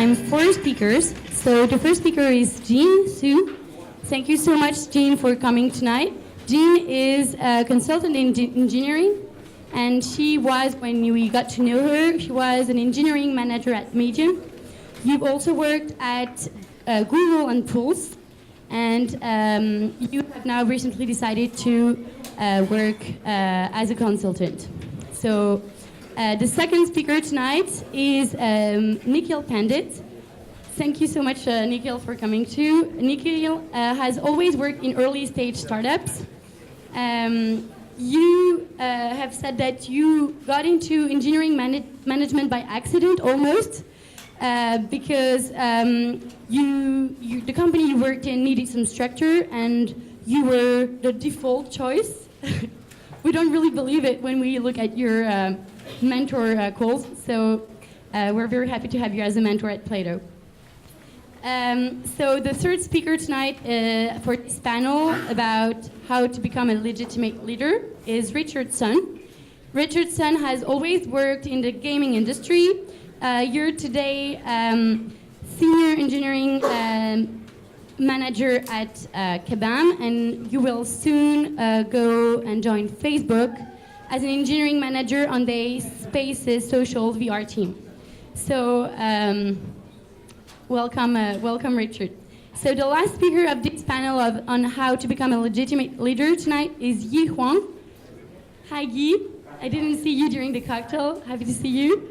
time for speakers. So the first speaker is Jean Su. Thank you so much, Jean, for coming tonight. Jean is a consultant in engineering, and she was, when we got to know her, she was an engineering manager at Medium. You've also worked at Google and Pulse, and you have now recently decided to work as a consultant. So the second speaker tonight is Nikhil Pandit. Thank you so much, Nikhil, for coming too. Nikhil has always worked in early stage startups. You have said that you got into engineering management by accident almost, because the company you worked in needed some structure and you were the default choice. We don't really believe it when we look at your mentor calls, so we're very happy to have you as a mentor at Plato. So the third speaker tonight for this panel about how to become a legitimate leader is Richard Sun. Richard Sun has always worked in the gaming industry. You're today senior engineering manager at Kabam, and you will soon go and join Facebook as an engineering manager on the Spaces social VR team. So welcome, Richard. So the last speaker of this panel on how to become a legitimate leader tonight is Yi Huang. Hi, Yi. I didn't see you during the cocktail. Happy to see you.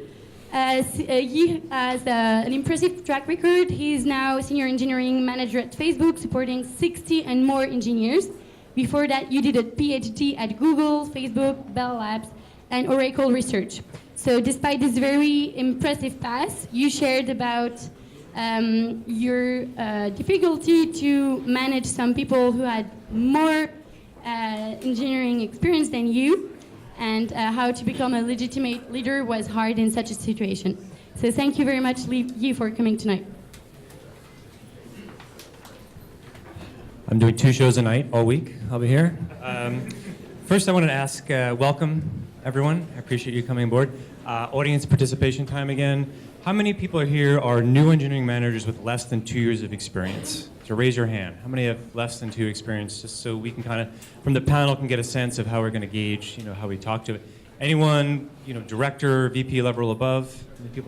Yi has an impressive track record. He's now senior engineering manager at Facebook, supporting 60 and more engineers. Before that, you did a PhD at Google, Facebook, Bell Labs, and Oracle Research. So despite this very impressive past, you shared about your difficulty to manage some people who had more engineering experience than you, and how to become a legitimate leader was hard in such a situation. So thank you very much, Yi, for coming tonight. I'm doing 2 shows a night all week. I'll be here. First, I wanted to ask, welcome, everyone. I appreciate you coming aboard. Audience participation time again. How many people here are new engineering managers with less than 2 years of experience? So raise your hand. How many have less than 2 experience, just so we can kind of, from the panel, can get a sense of how we're going to gauge, how we talk to it. Anyone, director, VP level above?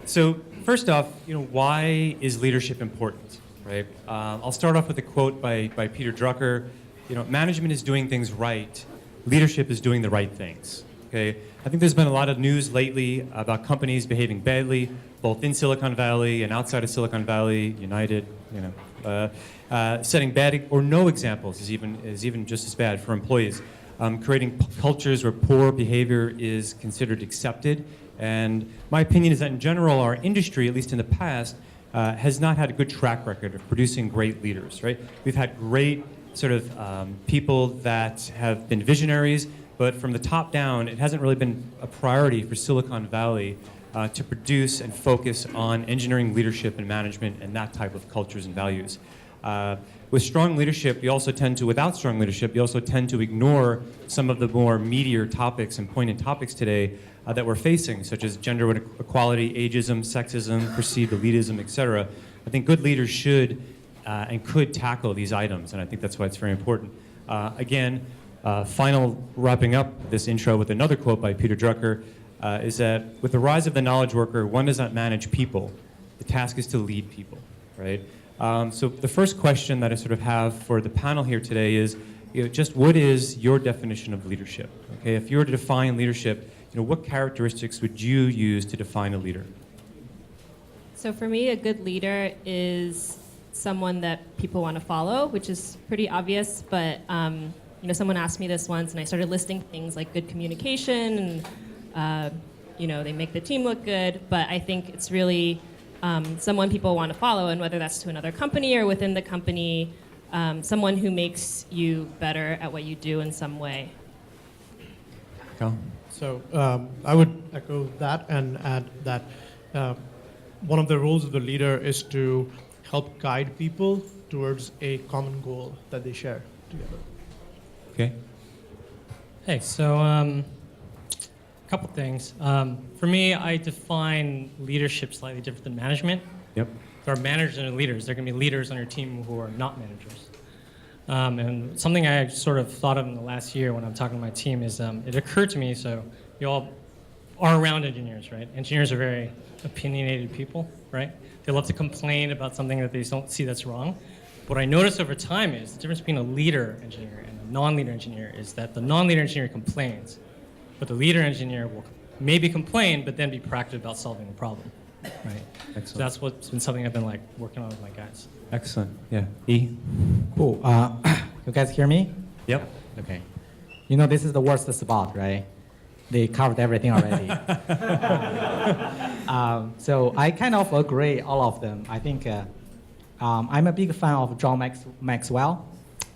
So first off, why is leadership important, right? I'll start off with a quote by Peter Drucker. Management is doing things right. Leadership is doing the right things. Okay, I think there's been a lot of news lately about companies behaving badly, both in Silicon Valley and outside of Silicon Valley, United, setting bad or no examples is even just as bad for employees. Creating cultures where poor behavior is considered accepted. And my opinion is that in general, our industry, at least in the past, has not had a good track record of producing great leaders, right? We've had great sort of people that have been visionaries, but from the top down, it hasn't really been a priority for Silicon Valley to produce and focus on engineering leadership and management and that type of cultures and values. With strong leadership, without strong leadership, you also tend to ignore some of the more meatier topics and poignant topics today that we're facing, such as gender equality, ageism, sexism, perceived elitism, etc. I think good leaders should and could tackle these items, and I think that's why it's very important. Final wrapping up this intro with another quote by Peter Drucker is that with the rise of the knowledge worker, one does not manage people. The task is to lead people, right? So the first question that I sort of have for the panel here today is, just what is your definition of leadership? Okay, if you were to define leadership, what characteristics would you use to define a leader? So for me, a good leader is someone that people want to follow, which is pretty obvious, but someone asked me this once, and I started listing things like good communication, and they make the team look good. But I think it's really someone people want to follow, and whether that's to another company or within the company, someone who makes you better at what you do in some way. So I would echo that and add that one of the roles of the leader is to help guide people towards a common goal that they share together. Okay. Hey, so a couple things. For me, I define leadership slightly different than management. Yep. There are managers and leaders. There can be leaders on your team who are not managers. And something I sort of thought of in the last year when I'm talking to my team is it occurred to me, so you all are around engineers, right? Engineers are very opinionated people, right? They love to complain about something that they don't see that's wrong. What I noticed over time is the difference between a leader engineer and a non-leader engineer is that the non-leader engineer complains, but the leader engineer will maybe complain, but then be proactive about solving the problem, right? Excellent. So that's what's been something I've been like working on with my guys. Excellent. Yeah. E? Cool. You guys hear me? Yep. Okay. You know, this is the worst spot, right? They covered everything already. So I kind of agree all of them. I think I'm a big fan of John Maxwell.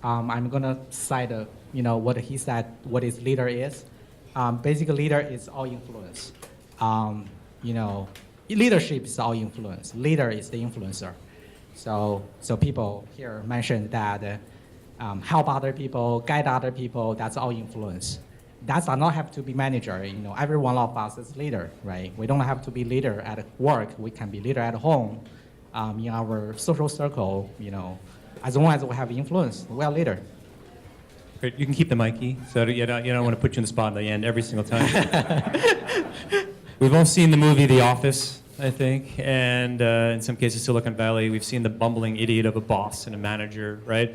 I'm gonna cite, what he said, what his leader is. Basically, leader is all influence. Leadership is all influence. Leader is the influencer. So people here mentioned that help other people, guide other people, that's all influence. That does not have to be manager. Every one of us is leader, right? We don't have to be leader at work. We can be leader at home, in our social circle. As long as we have influence, we are leader. Great. You can keep the mic, E, so you don't want to put you in the spot at the end every single time. We've all seen the movie The Office, I think, and in some cases Silicon Valley. We've seen the bumbling idiot of a boss and a manager, right?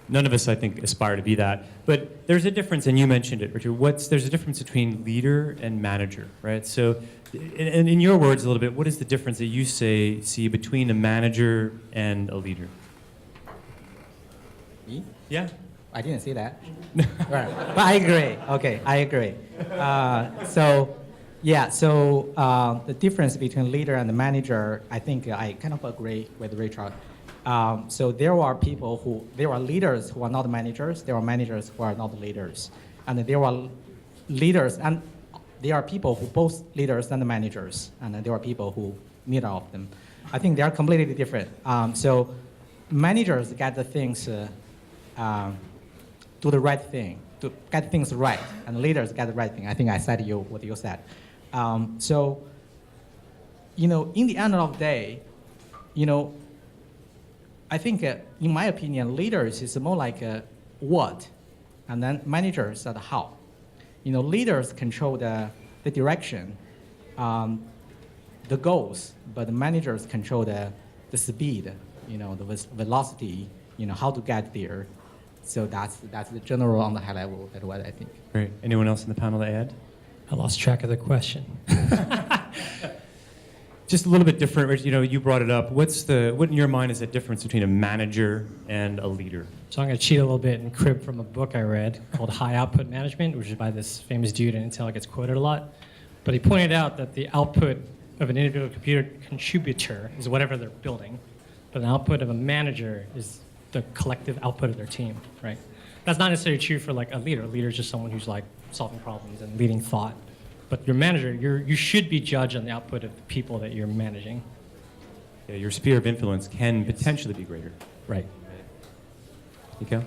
None of us, I think, aspire to be that. But there's a difference, and you mentioned it, Richard. There's a difference between leader and manager, right? So, in your words a little bit, what is the difference that you see between a manager and a leader? Me? Yeah. I didn't see that. Right. But I agree. Okay, I agree. The difference between leader and the manager, I think I kind of agree with Richard. So there are leaders who are not managers, there are managers who are not leaders. And there are leaders, and there are people who both leaders and managers, and there are people who neither of them. I think they are completely different. So managers get the things, do the right thing, to get things right, and leaders get the right thing. I think I said what you said. In the end of the day, I think, in my opinion, leaders is more like a what, and then managers are the how. Leaders control the direction, the goals, but the managers control the speed, the velocity, how to get there. So that's the general on the high level. That's what I think. Great. Anyone else in the panel to add? I lost track of the question. Just a little bit different, Rich. You brought it up. What in your mind is the difference between a manager and a leader? So I'm going to cheat a little bit and crib from a book I read called High Output Management, which is by this famous dude in Intel. It gets quoted a lot. But he pointed out that the output of an individual contributor is whatever they're building, but an output of a manager is the collective output of their team, right? That's not necessarily true for like a leader. A leader is just someone who's like solving problems and leading thought. But your manager, you should be judged on the output of the people that you're managing. Yeah, your sphere of influence can potentially be greater. Right. Nico?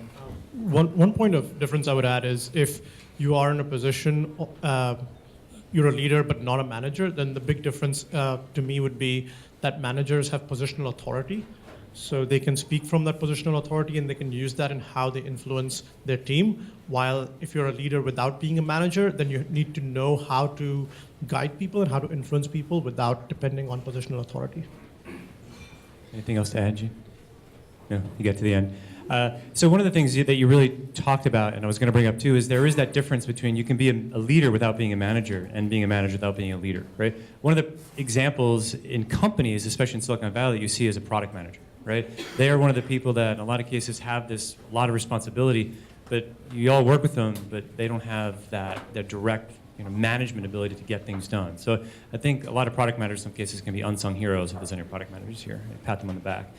One point of difference I would add is if you are in a position, you're a leader but not a manager, then the big difference to me would be that managers have positional authority. So they can speak from that positional authority and they can use that in how they influence their team. While if you're a leader without being a manager, then you need to know how to guide people and how to influence people without depending on positional authority. Anything else to add, Gene? No, you get to the end. So one of the things that you really talked about, and I was going to bring up too, is there is that difference between you can be a leader without being a manager and being a manager without being a leader, right? One of the examples in companies, especially in Silicon Valley, you see as a product manager, right? They are one of the people that in a lot of cases have a lot of responsibility, but you all work with them, but they don't have that direct management ability to get things done. So I think a lot of product managers in some cases can be unsung heroes if there's any product managers here. I pat them on the back.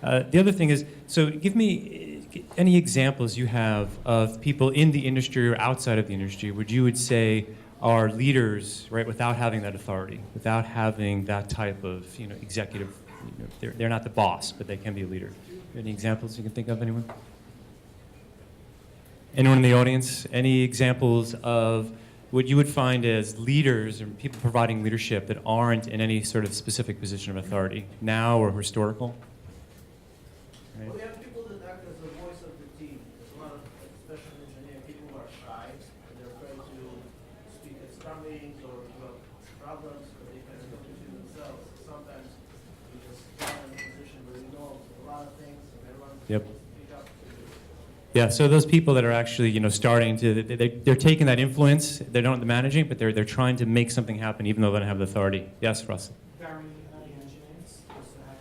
The other thing is, so give me any examples you have of people in the industry or outside of the industry where you would say are leaders, right, without having that authority, without having that type of executive. They're not the boss, but they can be a leader. Any examples you can think of, anyone? Anyone in the audience? Any examples of what you would find as leaders or people providing leadership that aren't in any sort of specific position of authority, now or historical? Right? Well, we have people that act as the voice of the team. There's a lot of, especially engineering, people who are shy, and they're afraid to speak at scrum meetings or about problems, or they kind of go between themselves. Sometimes we just get in a position where we know a lot of things, and everyone Yep. speak up. Yeah, so those people that are actually, starting to, they're taking that influence, they're not the managing, but they're trying to make something happen even though they don't have the authority. Yes, Russell? Very early engineers also have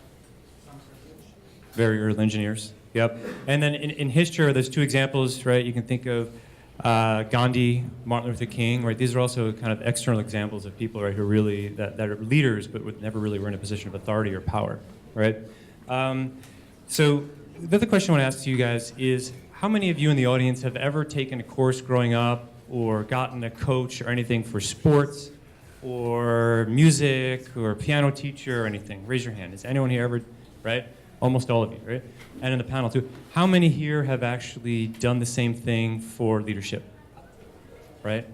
some privilege. Very early engineers. Yep. And then in history, there's two examples, right? You can think of Gandhi, Martin Luther King, right? These are also kind of external examples of people, right, who really, that are leaders, but never really were in a position of authority or power, right? So the other question I want to ask to you guys is, how many of you in the audience have ever taken a course growing up or gotten a coach or anything for sports or music or piano teacher or anything? Raise your hand. Has anyone here ever, right? Almost all of you, right? And in the panel too. How many here have actually done the same thing for leadership, right?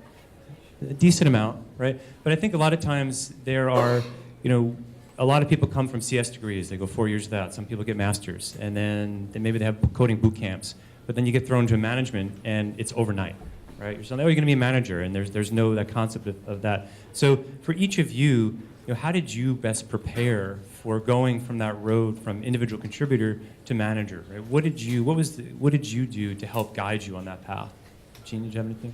A decent amount, right? But I think a lot of times there are, a lot of people come from CS degrees. They go 4 years of that. Some people get masters. And then maybe they have coding boot camps. But then you get thrown into management, and it's overnight, right? You're saying, oh, you're going to be a manager, and there's no that concept of that. So for each of you, how did you best prepare for going from that road from individual contributor to manager? Right? What did you do to help guide you on that path? Jean, did you have anything?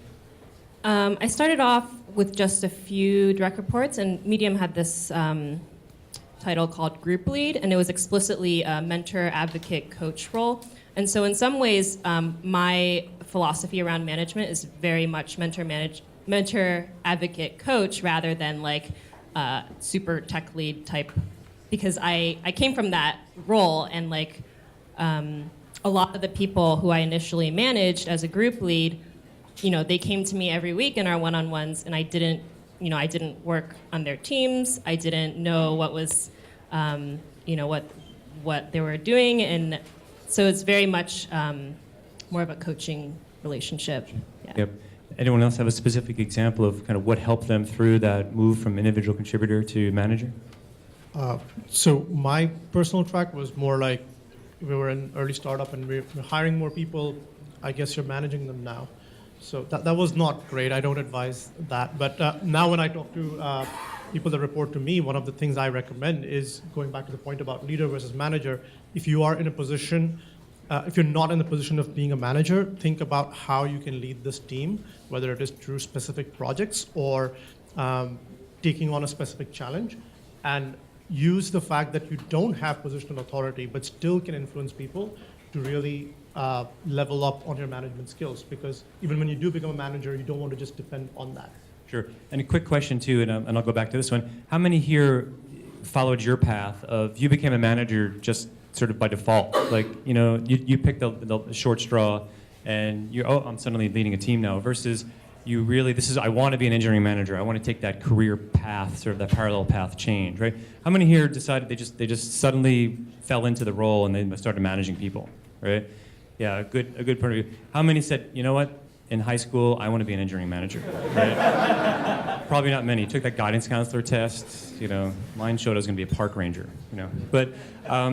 I started off with just a few direct reports, and Medium had this title called Group Lead, and it was explicitly a mentor, advocate, coach role. And so in some ways, my philosophy around management is very much mentor, advocate, coach, rather than like super tech lead type, because I came from that role, and like a lot of the people who I initially managed as a group lead, they came to me every week in our one-on-ones, and I didn't work on their teams. I didn't know what was, what they were doing, and so it's very much more of a coaching relationship. Yeah. Yep. Anyone else have a specific example of kind of what helped them through that move from individual contributor to manager? So my personal track was more like we were an early startup and we're hiring more people. I guess you're managing them now. So that was not great. I don't advise that. But now when I talk to people that report to me, one of the things I recommend is going back to the point about leader versus manager. If you are in a position, if you're not in the position of being a manager, think about how you can lead this team, whether it is through specific projects or taking on a specific challenge, and use the fact that you don't have positional authority but still can influence people to really level up on your management skills. Because even when you do become a manager, you don't want to just depend on that. Sure. And a quick question too, and I'll go back to this one. How many here followed your path of you became a manager just sort of by default? Like, you picked the short straw and I'm suddenly leading a team now, versus you really, I want to be an engineering manager. I want to take that career path, sort of that parallel path change, right? How many here decided they just suddenly fell into the role and they started managing people, right? Yeah, a good point of view. How many said, you know what? In high school, I want to be an engineering manager, right? Probably not many. Took that guidance counselor test. Mine showed I was going to be a park ranger. But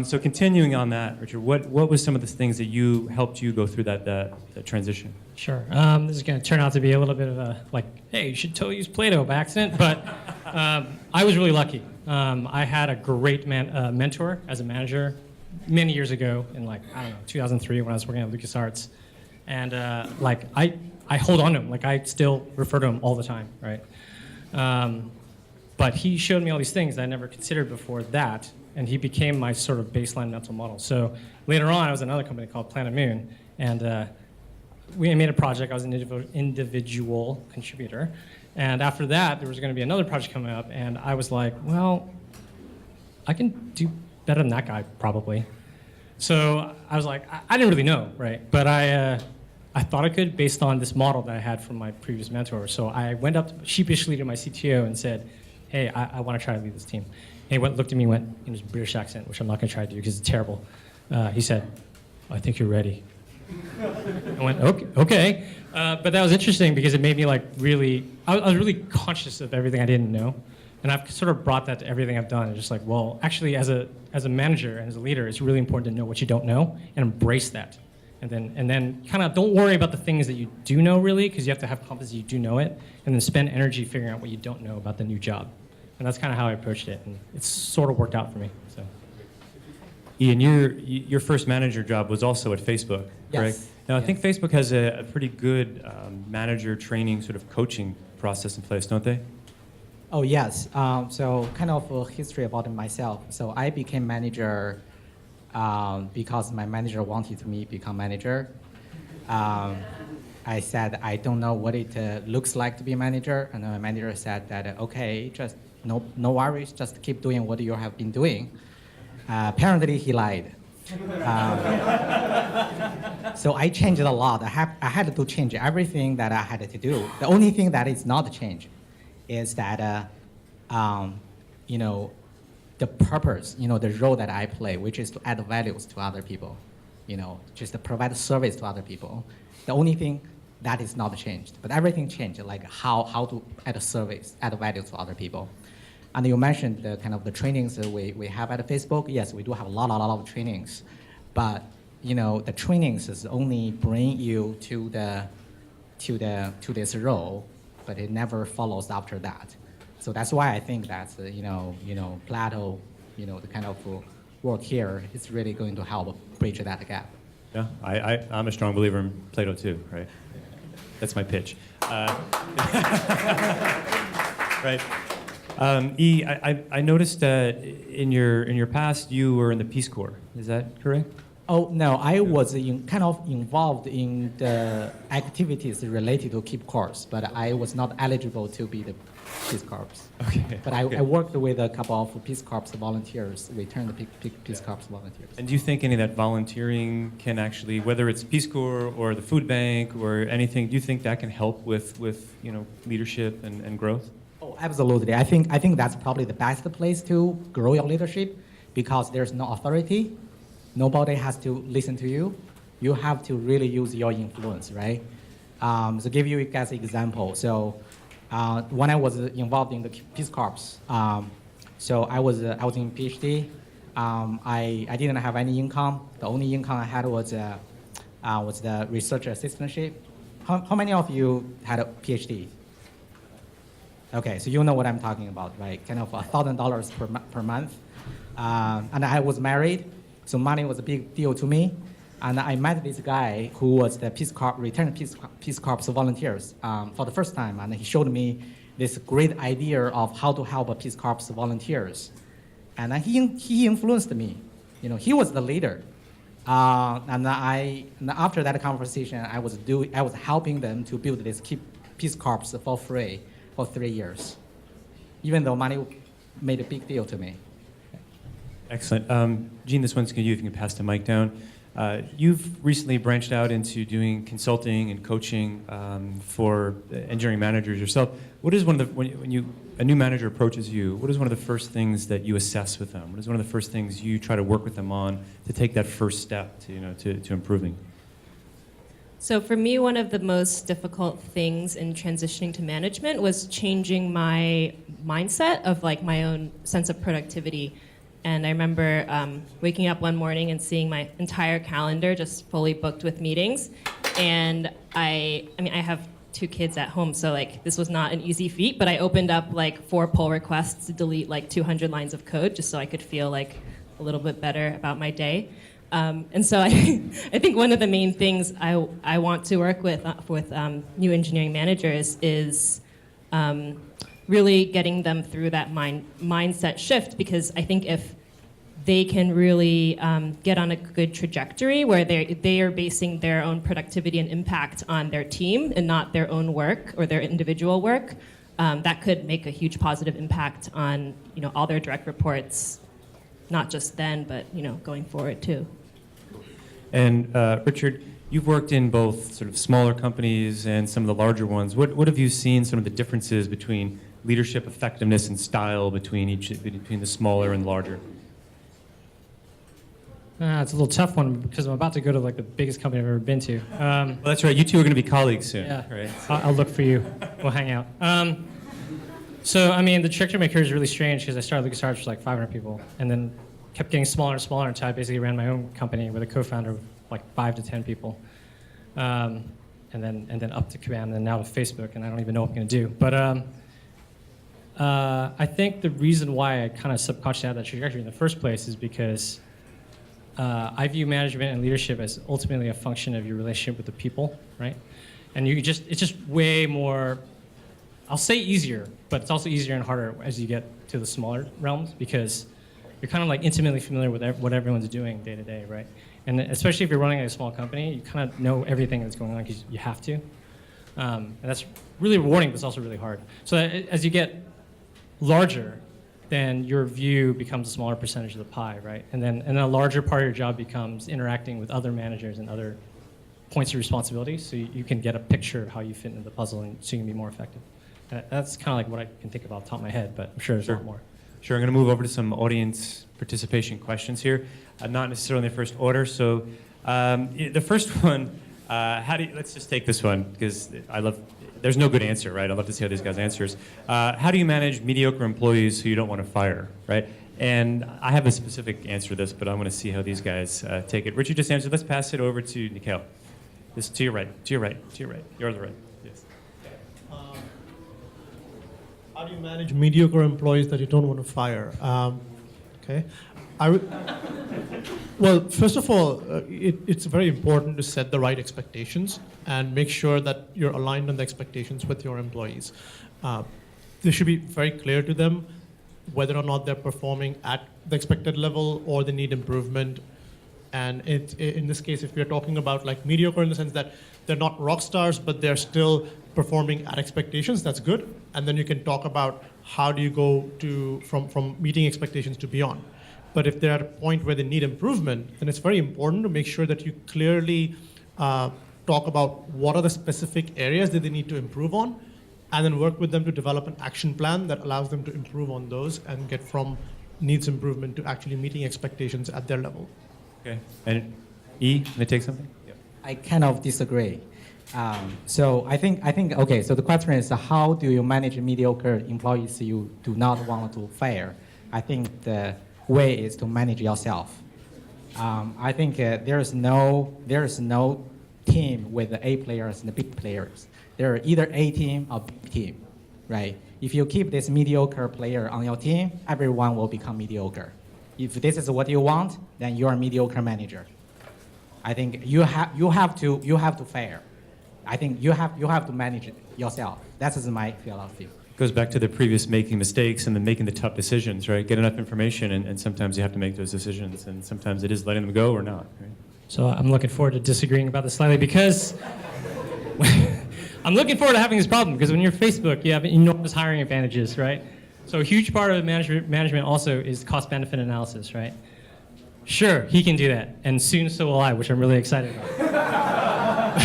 so continuing on that, Richard, what was some of the things that helped you go through that transition? Sure. This is going to turn out to be a little bit of a hey, you should totally use Plato by accident. But I was really lucky. I had a great mentor as a manager many years ago in 2003 when I was working at LucasArts. And I hold on to him. I still refer to him all the time, right? But he showed me all these things that I never considered before that, and he became my sort of baseline mental model. So later on, I was in another company called Planet Moon, and we made a project. I was an individual contributor. And after that, there was going to be another project coming up, and I was like, well, I can do better than that guy, probably. So I was like, I didn't really know, right? But I thought I could based on this model that I had from my previous mentor. So I went up sheepishly to my CTO and said, hey, I want to try to lead this team. And he looked at me and went in his British accent, which I'm not going to try to do because it's terrible. He said, I think you're ready. I went, okay. But that was interesting because it made me like really, I was really conscious of everything I didn't know. And I've sort of brought that to everything I've done. It's just like, well, actually as a manager and as a leader, it's really important to know what you don't know and embrace that. And then kind of don't worry about the things that you do know really, because you have to have confidence that you do know it, and then spend energy figuring out what you don't know about the new job. And that's kind of how I approached it, and it's sort of worked out for me. So. Ian, your first manager job was also at Facebook, correct? Yes. Now, I Yes. think Facebook has a pretty good manager training sort of coaching process in place, don't they? Oh, yes. So kind of a history about myself. So I became manager because my manager wanted me to become manager. I said, I don't know what it looks like to be a manager. And then my manager said that, okay, just no worries, just keep doing what you have been doing. Apparently, he lied. So I changed a lot. I had to change everything that I had to do. The only thing that is not changed is that, the purpose, the role that I play, which is to add values to other people, just to provide service to other people. The only thing that is not changed, but everything changed, like how to add a service, add value to other people. And you mentioned the kind of the trainings that we have at Facebook. Yes, we do have a lot of trainings, but the trainings is only bring you to this role, but it never follows after that. So that's why I think that Plato, the kind of work here is really going to help bridge that gap. Yeah, I'm a strong believer in Plato too, right? That's my pitch. Right. I noticed that in your past you were in the Peace Corps. Is that correct? Oh no, I was kind of involved in the activities related to Peace Corps, but I was not eligible to be the Peace Corps. Okay. But okay. I worked with a couple of Peace Corps volunteers, returned Peace Corps volunteers. And do you think any of that volunteering can actually, whether it's Peace Corps or the food bank or anything, do you think that can help with leadership and growth? Oh, absolutely. I think that's probably the best place to grow your leadership because there's no authority. Nobody has to listen to you. You have to really use your influence, right? So give you guys an example. So when I was involved in the Peace Corps, so I was in PhD. I didn't have any income. The only income I had was the research assistantship. How many of you had a PhD? Okay, so you know what I'm talking about, right? Kind of $1,000 per month. And I was married, so money was a big deal to me. And I met this guy who was the Peace Corps, returned Peace Corps volunteers for the first time. And he showed me this great idea of how to help Peace Corps volunteers. And he influenced me. He was the leader. And after that conversation, I was helping them to build this Peace Corps for free for 3 years, even though money made a big deal to me. Excellent. Gene, this one's for you if you can pass the mic down. You've recently branched out into doing consulting and coaching for engineering managers yourself. What is when a new manager approaches you, what is one of the first things that you assess with them? What is one of the first things you try to work with them on to take that first step to improving? So for me, one of the most difficult things in transitioning to management was changing my mindset of like my own sense of productivity. And I remember waking up one morning and seeing my entire calendar just fully booked with meetings. And I have 2 kids at home, so like this was not an easy feat, but I opened up like 4 pull requests to delete like 200 lines of code just so I could feel like a little bit better about my day. And so I think one of the main things I want to work with new engineering managers is really getting them through that mindset shift, because I think if they can really get on a good trajectory where they are basing their own productivity and impact on their team and not their own work or their individual work, that could make a huge positive impact on all their direct reports, not just then, but going forward too. And Richard, you've worked in both sort of smaller companies and some of the larger ones. What have you seen some of the differences between leadership effectiveness and style between the smaller and larger? It's a little tough one because I'm about to go to like the biggest company I've ever been to. Well, that's right. You two are going to be colleagues soon, Yeah, right? I'll look for you. We'll hang out. So, I mean, the trajectory of my career is really strange because I started LucasArts with like 500 people and then kept getting smaller and smaller until I basically ran my own company with a co-founder of like 5 to 10 people. And then up to Command and then now to Facebook, and I don't even know what I'm going to do. But I think the reason why I kind of subconsciously had that trajectory in the first place is because I view management and leadership as ultimately a function of your relationship with the people, right? And it's just way more, I'll say easier, but it's also easier and harder as you get to the smaller realms because you're kind of like intimately familiar with what everyone's doing day to day, right? And especially if you're running a small company, you kind of know everything that's going on because you have to. And that's really rewarding, but it's also really hard. So as you get larger, then your view becomes a smaller percentage of the pie, right? And then a larger part of your job becomes interacting with other managers and other points of responsibility, so you can get a picture of how you fit into the puzzle, and so you can be more effective. That's kind of like what I can think of off the top of my head, but I'm sure there's a lot more. Sure, I'm going to move over to some audience participation questions here, not necessarily in the first order. So the first one, let's just take this one, because there's no good answer, right? I'd love to see how these guys answers. How do you manage mediocre employees who you don't want to fire, right? And I have a specific answer to this, but I want to see how these guys take it. Richard just answered. Let's pass it over to Nikhil. This to your right, to your right, to your right. You're on the right. Yes. How do you manage mediocre employees that you don't want to fire? Okay. Well, first of all, it's very important to set the right expectations and make sure that you're aligned on the expectations with your employees. They should be very clear to them whether or not they're performing at the expected level or they need improvement. And in this case, if we're talking about like mediocre in the sense that they're not rock stars, but they're still performing at expectations, that's good. And then you can talk about how do you go from meeting expectations to beyond. But if they're at a point where they need improvement, then it's very important to make sure that you clearly talk about what are the specific areas that they need to improve on, and then work with them to develop an action plan that allows them to improve on those and get from needs improvement to actually meeting expectations at their level. Okay. And E, can I take something? Yeah. I kind of disagree. So I think okay. So the question is, how do you manage mediocre employees you do not want to fire? I think the way is to manage yourself. I think there is no team with the A players and the B players. There are either A team or B team, right? If you keep this mediocre player on your team, everyone will become mediocre. If this is what you want, then you're a mediocre manager. I think you have to fire. I think you have to manage it yourself. That is my philosophy. Goes back to the previous making mistakes and then making the tough decisions, right? Get enough information, and sometimes you have to make those decisions, and sometimes it is letting them go or not, right? So I'm looking forward to disagreeing about this slightly because I'm looking forward to having this problem because when you're Facebook, you have enormous hiring advantages, right? So a huge part of management also is cost-benefit analysis, right? Sure, he can do that, and soon so will I, which I'm really excited about.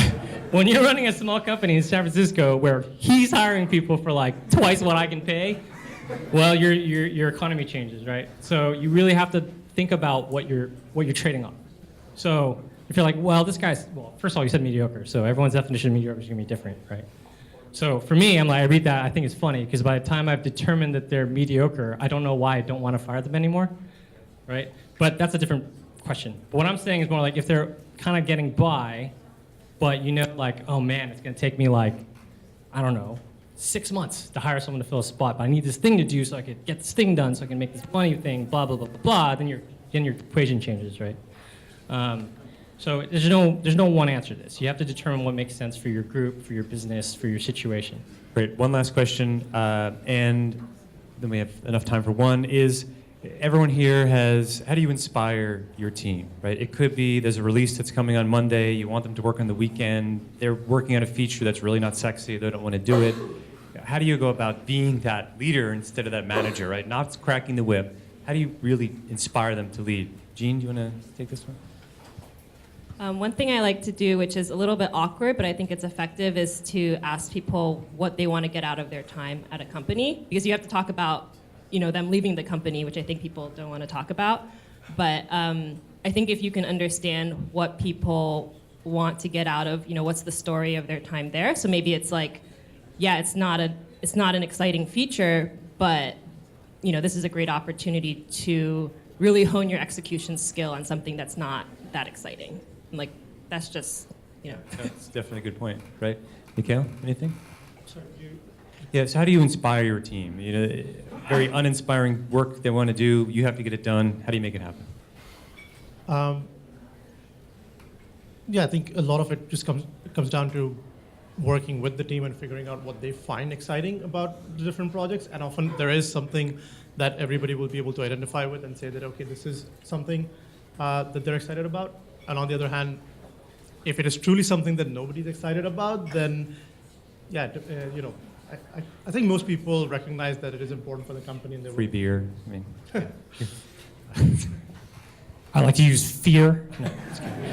When you're running a small company in San Francisco where he's hiring people for like twice what I can pay, well, your economy changes, right? So you really have to think about what you're trading on. So if you're like, well, first of all, you said mediocre, so everyone's definition of mediocre is gonna be different, right? So for me, I read that, I think it's funny, because by the time I've determined that they're mediocre, I don't know why I don't want to fire them anymore, right? But that's a different question. But what I'm saying is more like if they're kind of getting by, but like, oh man, it's gonna take me like, I don't know, 6 months to hire someone to fill a spot, but I need this thing to do so I could get this thing done so I can make this money thing, blah, blah, blah, blah, blah, then your equation changes, right? So there's no one answer to this. You have to determine what makes sense for your group, for your business, for your situation. Great. One last question, and then we have enough time for one, is everyone here how do you inspire your team, right? It could be there's a release that's coming on Monday, you want them to work on the weekend, they're working on a feature that's really not sexy, they don't want to do it. How do you go about being that leader instead of that manager, right? Not cracking the whip. How do you really inspire them to lead? Jean, do you want to take this one? One thing I like to do, which is a little bit awkward, but I think it's effective, is to ask people what they want to get out of their time at a company, because you have to talk about them leaving the company, which I think people don't want to talk about. But I think if you can understand what people want to get out of, what's the story of their time there. So maybe it's like, yeah, it's not an exciting feature, but this is a great opportunity to really hone your execution skill on something that's not that exciting. And like that's just, That's definitely a good point, right? Mikhail, anything? Sorry, Yeah, so how do you inspire your team? Very uninspiring work they want to do, you have to get it done. How do you make it happen? Yeah, I think a lot of it just comes down to working with the team and figuring out what they find exciting about the different projects. And often there is something that everybody will be able to identify with and say that, okay, this is something that they're excited about. And on the other hand, if it is truly something that nobody's excited about, then yeah, I think most people recognize that it is important for the company and they Free beer, I mean. I like to use fear. No, just kidding.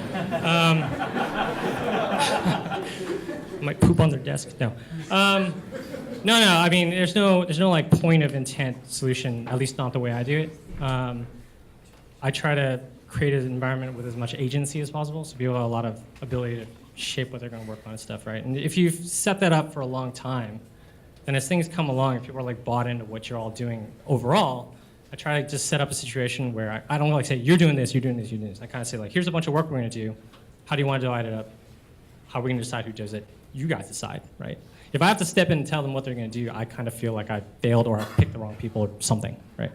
Might poop on their desk. No. No. I mean, there's no like point of intent solution. At least not the way I do it. I try to create an environment with as much agency as possible, so people have a lot of ability to shape what they're going to work on and stuff, right? And if you've set that up for a long time, then as things come along and people are like bought into what you're all doing overall, I try to just set up a situation where I don't like say, you're doing this, you're doing this, you're doing this. I kind of say like, here's a bunch of work we're going to do. How do you want to divide it up? How are we going to decide who does it? You guys decide, right? If I have to step in and tell them what they're going to do, I kind of feel like I failed or I picked the wrong people or something, right?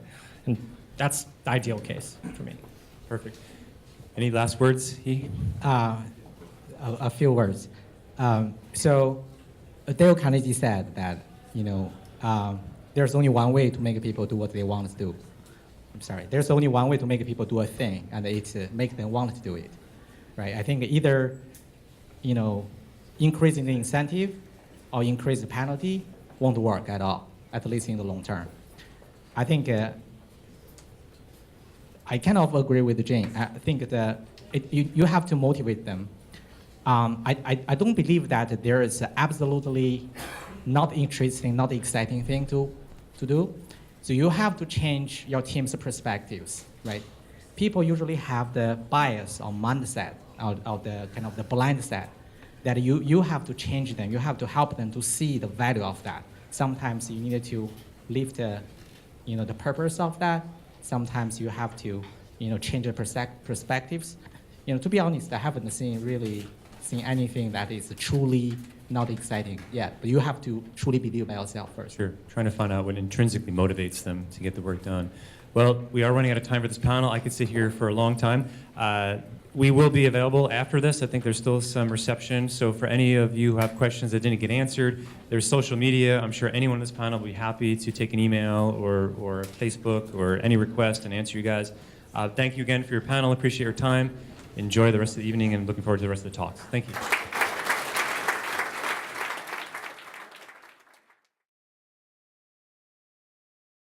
And that's the ideal case for me. Perfect. Any last words, He? A few words. So Dale Carnegie said that, there's only one way to make people do what they want to do. I'm sorry. There's only one way to make people do a thing, and it's make them want to do it, right? I think either, increasing the incentive or increase the penalty won't work at all, at least in the long term. I think I kind of agree with Jane. I think that you have to motivate them. I don't believe that there is absolutely not interesting, not exciting thing to do. So you have to change your team's perspectives, right? People usually have the bias or mindset or the kind of the blind set that you have to change them. You have to help them to see the value of that. Sometimes you need to lift the purpose of that. Sometimes you have to, change the perspectives. To be honest, I haven't seen anything that is truly not exciting yet. But you have to truly believe by yourself first. Sure, trying to find out what intrinsically motivates them to get the work done. Well, we are running out of time for this panel. I could sit here for a long time. We will be available after this. I think there's still some reception. So for any of you who have questions that didn't get answered, there's social media. I'm sure anyone on this panel will be happy to take an email or Facebook or any request and answer you guys. Thank you again for your panel. Appreciate your time. Enjoy the rest of the evening and looking forward to the rest of the talks. Thank you.